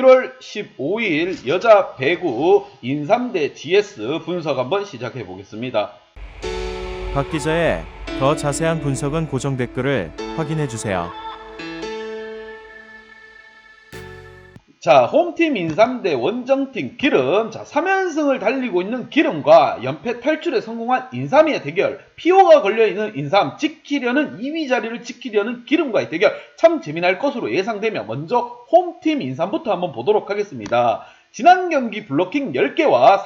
1월 15일 여자 배구 인삼대 GS 분석 한번 시작해 보겠습니다. 박 기자의 더 자세한 분석은 고정 댓글을 확인해 주세요. 자, 홈팀 인삼대 원정팀 기름. 자, 3연승을 달리고 있는 기름과 연패 탈출에 성공한 인삼의 대결. 피오가 걸려있는 인삼, 지키려는 2위 자리를 지키려는 기름과의 대결. 참 재미날 것으로 예상되며 먼저 홈팀 인삼부터 한번 보도록 하겠습니다. 지난 경기 블로킹 10개와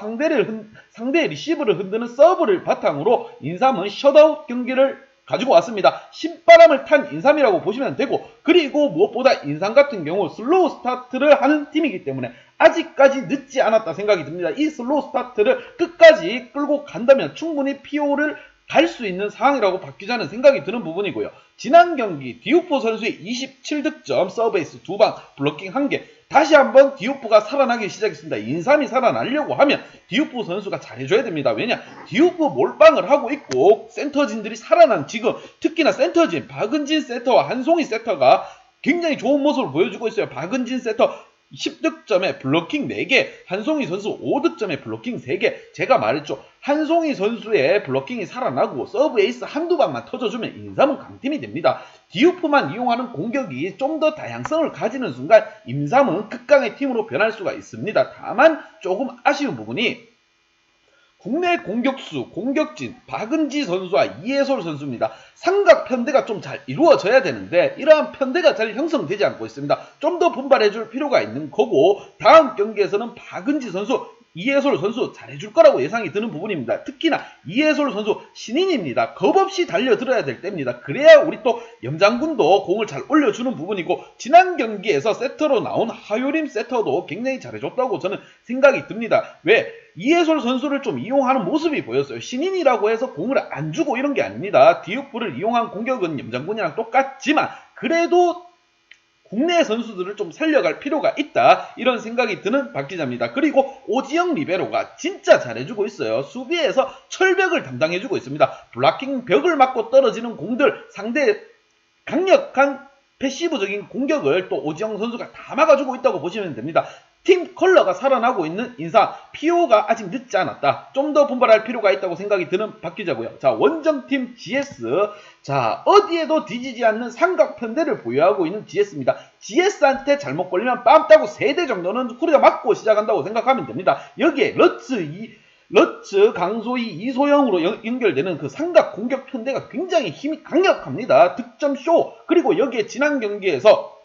상대의 리시브를 흔드는 서브를 바탕으로 인삼은 셧아웃 경기를 가지고 왔습니다. 신바람을 탄 인삼이라고 보시면 되고, 그리고 무엇보다 인삼 같은 경우 슬로우 스타트를 하는 팀이기 때문에 아직까지 늦지 않았다 생각이 듭니다. 이 슬로우 스타트를 끝까지 끌고 간다면 충분히 PO를 갈 수 있는 상황이라고 박 기자는 생각이 드는 부분이고요. 지난 경기 디오포 선수의 27득점, 서브에이스 2방, 블로킹 1개. 다시 한번 디오프가 살아나기 시작했습니다. 인삼이 살아나려고 하면 디오프 선수가 잘해줘야 됩니다. 왜냐? 디오프 몰빵을 하고 있고 센터진들이 살아난 지금 특히나 센터진 박은진 세터와 한송이 세터가 굉장히 좋은 모습을 보여주고 있어요. 박은진 세터 10득점에 블로킹 4개, 한송이 선수 5득점에 블로킹 3개. 제가 말했죠. 한송이 선수의 블로킹이 살아나고 서브 에이스 한두 방만 터져주면 인삼은 강팀이 됩니다. 디오프만 이용하는 공격이 좀 더 다양성을 가지는 순간 인삼은 극강의 팀으로 변할 수가 있습니다. 다만 조금 아쉬운 부분이 국내 공격수, 공격진, 박은지 선수와 이해솔 선수입니다. 삼각 편대가 좀 잘 이루어져야 되는데 이러한 편대가 잘 형성되지 않고 있습니다. 좀 더 분발해줄 필요가 있는 거고, 다음 경기에서는 박은지 선수, 이해솔 선수 잘해줄 거라고 예상이 드는 부분입니다. 특히나 이해솔 선수 신인입니다. 겁없이 달려들어야 될 때입니다. 그래야 우리 또 염장군도 공을 잘 올려주는 부분이고, 지난 경기에서 세터로 나온 하요림 세터도 굉장히 잘해줬다고 저는 생각이 듭니다. 왜? 이해솔 선수를 좀 이용하는 모습이 보였어요. 신인이라고 해서 공을 안 주고 이런 게 아닙니다. 디오프를 이용한 공격은 염장군이랑 똑같지만 그래도 국내 선수들을 좀 살려갈 필요가 있다, 이런 생각이 드는 박 기자입니다. 그리고 오지영 리베로가 진짜 잘해주고 있어요. 수비에서 철벽을 담당해주고 있습니다. 블락킹 벽을 맞고 떨어지는 공들, 상대 강력한 패시브적인 공격을 또 오지영 선수가 다 막아주고 있다고 보시면 됩니다. 팀 컬러가 살아나고 있는 인삼, PO가 아직 늦지 않았다. 좀 더 분발할 필요가 있다고 생각이 드는 박 기자고요. 자, 원정팀 GS. 자, 어디에도 뒤지지 않는 삼각편대를 보유하고 있는 GS입니다. GS한테 잘못 걸리면 빰 따고 3대 정도는 후려 맞고 시작한다고 생각하면 됩니다. 여기에 러츠, 강소희, 이소영으로 연결되는 그 삼각 공격 편대가 굉장히 힘이 강력합니다. 득점쇼. 그리고 여기에 지난 경기에서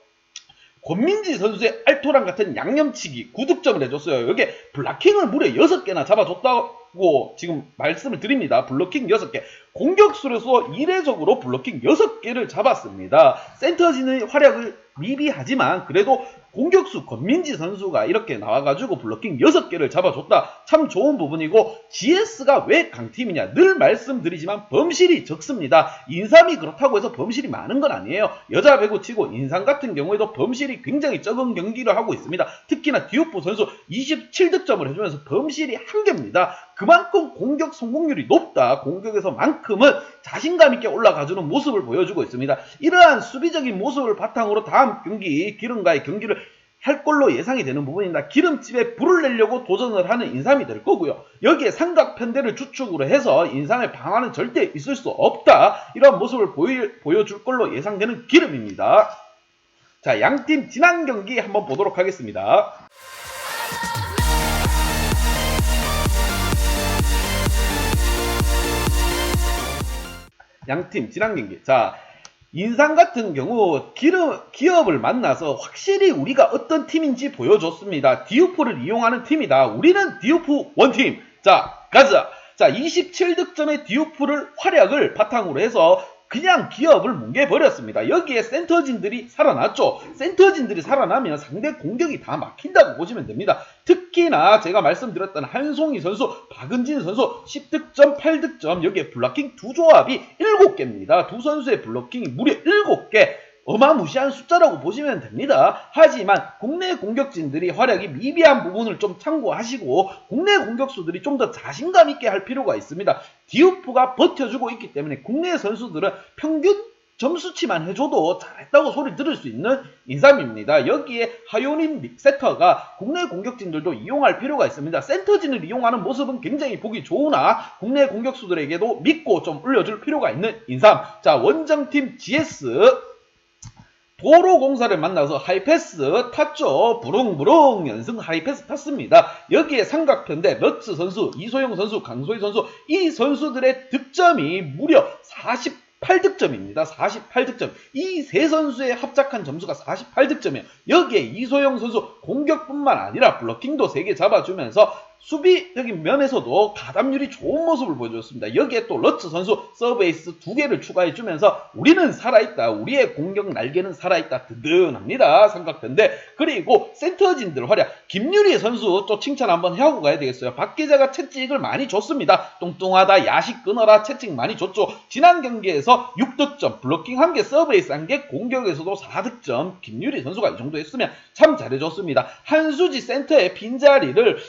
권민지 선수의 알토란 같은 양념치기 9득점을 해줬어요. 여기에 블락킹을 무려 6개나 잡아줬다고 지금 말씀을 드립니다. 블로킹 6개. 공격수로서 이례적으로 블로킹 6개를 잡았습니다. 센터진의 활약을 미비하지만 그래도 공격수 권민지 선수가 이렇게 나와가지고 블로킹 6개를 잡아줬다. 참 좋은 부분이고, GS가 왜 강팀이냐 늘 말씀드리지만 범실이 적습니다. 인삼이 그렇다고 해서 범실이 많은 건 아니에요. 여자 배구 치고 인삼 같은 경우에도 범실이 굉장히 적은 경기를 하고 있습니다. 특히나 디오프 선수 27득점을 해주면서 범실이 1개입니다. 그만큼 공격 성공률이 높다. 공격에서만큼은 자신감 있게 올라가주는 모습을 보여주고 있습니다. 이러한 수비적인 모습을 바탕으로 다음 경기 기름과의 경기를 할 걸로 예상이 되는 부분입니다. 기름집에 불을 내려고 도전을 하는 인삼이 될 거고요. 여기에 삼각편대를 주축으로 해서 인삼의 방어는 절대 있을 수 없다. 이런 모습을 보여줄 걸로 예상되는 기름입니다. 자, 양팀 지난 경기 한번 보도록 하겠습니다. 양팀 지난 경기. 자, 인삼 같은 경우 기업을 만나서 확실히 우리가 어떤 팀인지 보여줬습니다. 디오프를 이용하는 팀이다. 우리는 디오프 원팀. 자, 가자. 자, 27득점의 디오프를 활약을 바탕으로 해서 그냥 기업을 뭉개버렸습니다. 여기에 센터진들이 살아났죠. 센터진들이 살아나면 상대 공격이 다 막힌다고 보시면 됩니다. 특히나 제가 말씀드렸던 한송이 선수, 박은진 선수 10득점, 8득점, 여기에 블로킹 두 조합이 7개입니다. 두 선수의 블로킹이 무려 7개. 어마무시한 숫자라고 보시면 됩니다. 하지만 국내 공격진들이 활약이 미비한 부분을 좀 참고하시고 국내 공격수들이 좀 더 자신감 있게 할 필요가 있습니다. 디오프가 버텨주고 있기 때문에 국내 선수들은 평균 점수치만 해줘도 잘했다고 소리 들을 수 있는 인삼입니다. 여기에 하요린 세터가 국내 공격진들도 이용할 필요가 있습니다. 센터진을 이용하는 모습은 굉장히 보기 좋으나 국내 공격수들에게도 믿고 좀 올려줄 필요가 있는 인삼. 자, 원정팀 GS 도로공사를 만나서 하이패스 탔죠. 부릉부릉 연승 하이패스 탔습니다. 여기에 삼각편대 러츠 선수, 이소영 선수, 강소희 선수, 이 선수들의 득점이 무려 48득점입니다. 48득점. 이 세 선수의 합작한 점수가 48득점이에요. 여기에 이소영 선수 공격뿐만 아니라 블로킹도 3개 잡아주면서 수비적인 면에서도 가담률이 좋은 모습을 보여줬습니다. 여기에 또 러츠 선수 서브에이스 2개를 추가해주면서 우리는 살아있다. 우리의 공격 날개는 살아있다. 든든합니다. 삼각편대. 그리고 센터진들 활약. 김유리 선수 또 칭찬 한번 하고 가야 되겠어요. 박 기자가 채찍을 많이 줬습니다. 뚱뚱하다. 야식 끊어라. 채찍 많이 줬죠. 지난 경기에서 6득점, 블로킹 1개, 서브에이스 1개, 공격에서도 4득점. 김유리 선수가 이 정도 했으면 참 잘해줬습니다. 한수지 센터의 빈자리를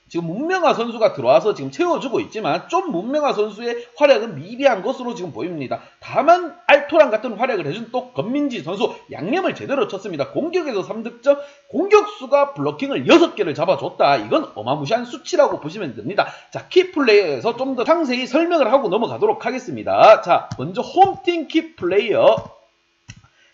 지금 문명아 선수가 들어와서 지금 채워주고 있지만 좀 문명아 선수의 활약은 미비한 것으로 지금 보입니다. 다만 알토란 같은 활약을 해준 또 건민지 선수 양념을 제대로 쳤습니다. 공격에서 3득점, 공격수가 블로킹을 6개를 잡아줬다. 이건 어마무시한 수치라고 보시면 됩니다. 자, 키플레이어에서 좀 더 상세히 설명을 하고 넘어가도록 하겠습니다. 자, 먼저 홈팀 키플레이어.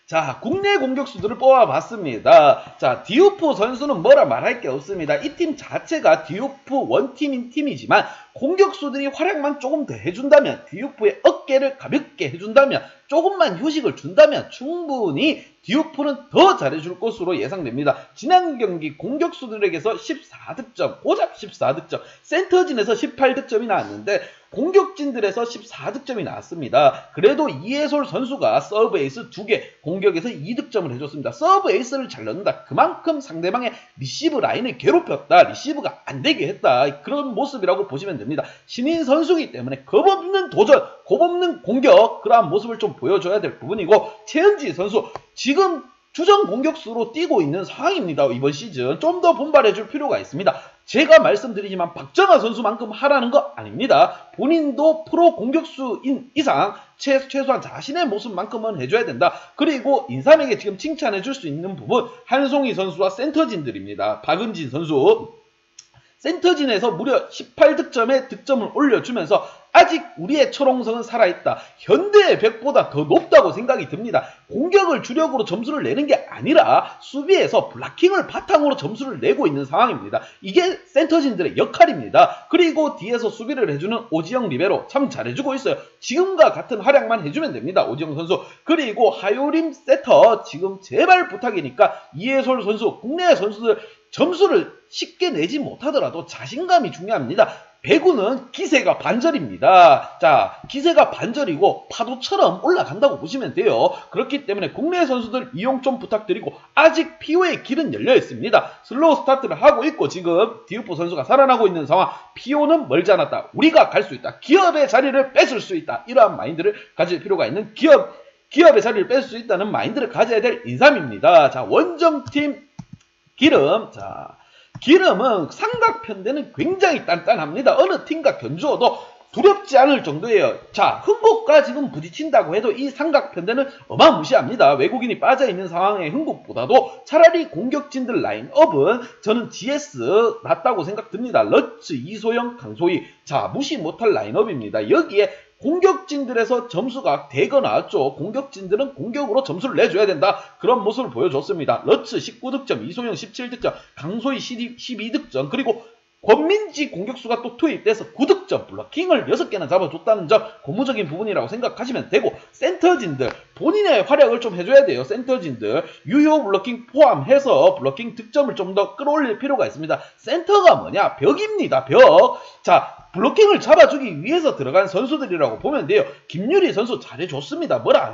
자, 국내 공격수들을 뽑아봤습니다. 자, 디오프 선수는 뭐라 말할 게 없습니다. 이 팀 자체가 디오프 원팀인 팀이지만 공격수들이 활약만 조금 더 해준다면, 디오프의 어깨를 가볍게 해준다면, 조금만 휴식을 준다면 충분히 디오프는 더 잘해줄 것으로 예상됩니다. 지난 경기 공격수들에게서 14득점, 고작 14득점, 센터진에서 18득점이 나왔는데 공격진들에서 14득점이 나왔습니다. 그래도 이해솔 선수가 서브 에이스 2개, 공격에서 2득점을 해줬습니다. 서브 에이스를 잘 넣는다. 그만큼 상대방의 리시브 라인을 괴롭혔다. 리시브가 안 되게 했다. 그런 모습이라고 보시면 됩니다. 신인 선수이기 때문에 겁없는 도전, 겁없는 공격, 그러한 모습을 좀 보여줘야 될 부분이고, 최은지 선수 지금 주전 공격수로 뛰고 있는 상황입니다. 이번 시즌 좀 더 분발해줄 필요가 있습니다. 제가 말씀드리지만 박정아 선수만큼 하라는 거 아닙니다. 본인도 프로 공격수인 이상 최소한 자신의 모습만큼은 해줘야 된다. 그리고 인삼에게 지금 칭찬해줄 수 있는 부분, 한송이 선수와 센터진들입니다. 박은진 선수 센터진에서 무려 18득점의 득점을 올려주면서 아직 우리의 철옹성은 살아있다. 현대의 100보다 더 높다고 생각이 듭니다. 공격을 주력으로 점수를 내는 게 아니라 수비에서 블락킹을 바탕으로 점수를 내고 있는 상황입니다. 이게 센터진들의 역할입니다. 그리고 뒤에서 수비를 해주는 오지영 리베로 참 잘해주고 있어요. 지금과 같은 활약만 해주면 됩니다. 오지영 선수. 그리고 하요림 세터 지금 제발 부탁이니까 이해솔 선수, 국내 선수들 점수를 쉽게 내지 못하더라도 자신감이 중요합니다. 배구는 기세가 반절입니다. 자, 기세가 반절이고 파도처럼 올라간다고 보시면 돼요. 그렇기 때문에 국내 선수들 이용 좀 부탁드리고, 아직 피오의 길은 열려 있습니다. 슬로우 스타트를 하고 있고 지금 디우프 선수가 살아나고 있는 상황. 피오는 멀지 않았다. 우리가 갈 수 있다. 기업의 자리를 뺏을 수 있다. 이러한 마인드를 가질 필요가 있는 기업의 자리를 뺏을 수 있다는 마인드를 가져야 될 인삼입니다. 자, 원정팀 기름. 자, 기름은 삼각편대는 굉장히 단단합니다. 어느 팀과 견주어도 두렵지 않을 정도예요. 자, 흥국과 지금 부딪힌다고 해도 이 삼각편대는 어마무시합니다. 외국인이 빠져있는 상황의 흥국보다도 차라리 공격진들 라인업은 저는 GS 낫다고 생각됩니다. 러츠, 이소영, 강소희. 자, 무시 못할 라인업입니다. 여기에 공격진들에서 점수가 대거 나왔죠. 공격진들은 공격으로 점수를 내줘야 된다. 그런 모습을 보여줬습니다. 러츠 19득점, 이소영 17득점, 강소희 12득점, 그리고 권민지 공격수가 또 투입돼서 9득점, 블로킹을 6개나 잡아줬다는 점 고무적인 부분이라고 생각하시면 되고, 센터진들 본인의 활약을 좀 해줘야 돼요. 센터진들 유효 블로킹 포함해서 블로킹 득점을 좀 더 끌어올릴 필요가 있습니다. 센터가 뭐냐? 벽입니다. 벽. 자, 블로킹을 잡아주기 위해서 들어간 선수들이라고 보면 돼요. 김유리 선수 잘해줬습니다. 뭐라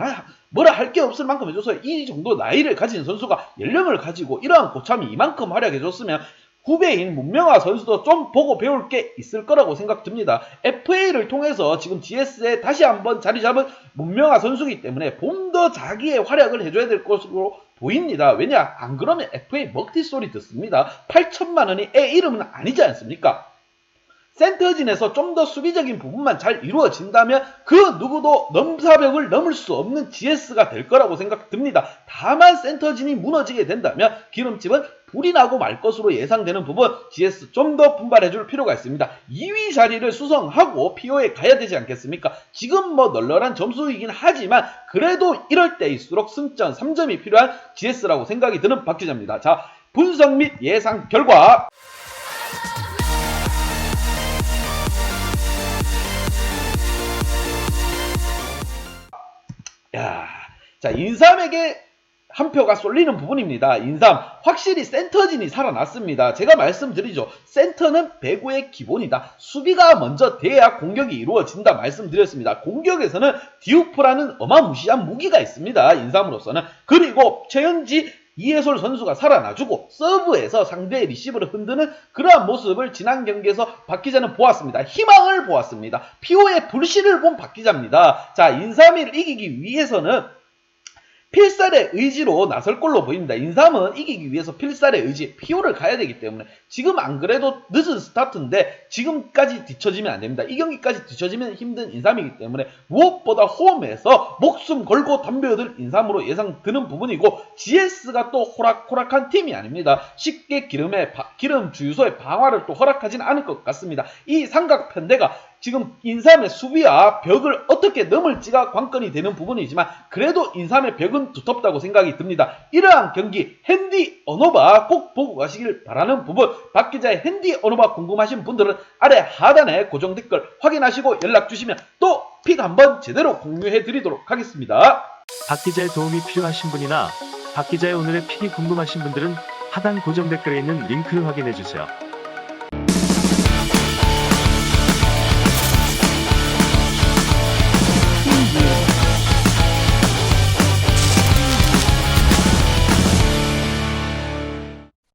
할 게 없을 만큼 해줬어요. 이 정도 나이를 가진 선수가 연령을 가지고 이러한 고참이 이만큼 활약해줬으면 후배인 문명아 선수도 좀 보고 배울 게 있을 거라고 생각됩니다. FA를 통해서 지금 GS에 다시 한번 자리 잡은 문명아 선수이기 때문에 좀 더 자기의 활약을 해줘야 될 것으로 보입니다. 왜냐? 안 그러면 FA 먹튀 소리 듣습니다. 8천만 원이 애 이름은 아니지 않습니까? 센터진에서 좀 더 수비적인 부분만 잘 이루어진다면 그 누구도 넘사벽을 넘을 수 없는 GS가 될 거라고 생각됩니다. 다만 센터진이 무너지게 된다면 기름집은 불이 나고 말 것으로 예상되는 부분 GS 좀 더 분발해줄 필요가 있습니다. 2위 자리를 수성하고 PO에 가야 되지 않겠습니까? 지금 뭐 널널한 점수이긴 하지만 그래도 이럴 때일수록 승점 3점이 필요한 GS라고 생각이 드는 박 기자입니다. 자, 분석 및 예상 결과 자, 인삼에게 한 표가 쏠리는 부분입니다. 인삼 확실히 센터진이 살아났습니다. 제가 말씀드리죠. 센터는 배구의 기본이다. 수비가 먼저 돼야 공격이 이루어진다 말씀드렸습니다. 공격에서는 디우프라는 어마무시한 무기가 있습니다. 인삼으로서는. 그리고 최현지 이해솔 선수가 살아나주고 서브에서 상대의 리시브를 흔드는 그러한 모습을 지난 경기에서 박 기자는 보았습니다. 희망을 보았습니다. PO의 불씨를 본 박 기자입니다. 자, 인삼이를 이기기 위해서는 필살의 의지로 나설 걸로 보입니다. 인삼은 이기기 위해서 필살의 의지, PO를 가야 되기 때문에 지금 안 그래도 늦은 스타트인데 지금까지 뒤처지면 안 됩니다. 이 경기까지 뒤처지면 힘든 인삼이기 때문에 무엇보다 홈에서 목숨 걸고 덤벼들 인삼으로 예상드는 부분이고 GS가 또 호락호락한 팀이 아닙니다. 쉽게 기름 주유소의 방화를 또 허락하진 않을 것 같습니다. 이 삼각편대가 지금 인삼의 수비와 벽을 어떻게 넘을지가 관건이 되는 부분이지만 그래도 인삼의 벽은 두텁다고 생각이 듭니다. 이러한 경기 핸디 언어바 꼭 보고 가시길 바라는 부분, 박 기자의 핸디 언어바 궁금하신 분들은 아래 하단에 고정 댓글 확인하시고 연락 주시면 또 픽 한번 제대로 공유해 드리도록 하겠습니다. 박 기자의 도움이 필요하신 분이나 박 기자의 오늘의 픽이 궁금하신 분들은 하단 고정 댓글에 있는 링크를 확인해 주세요.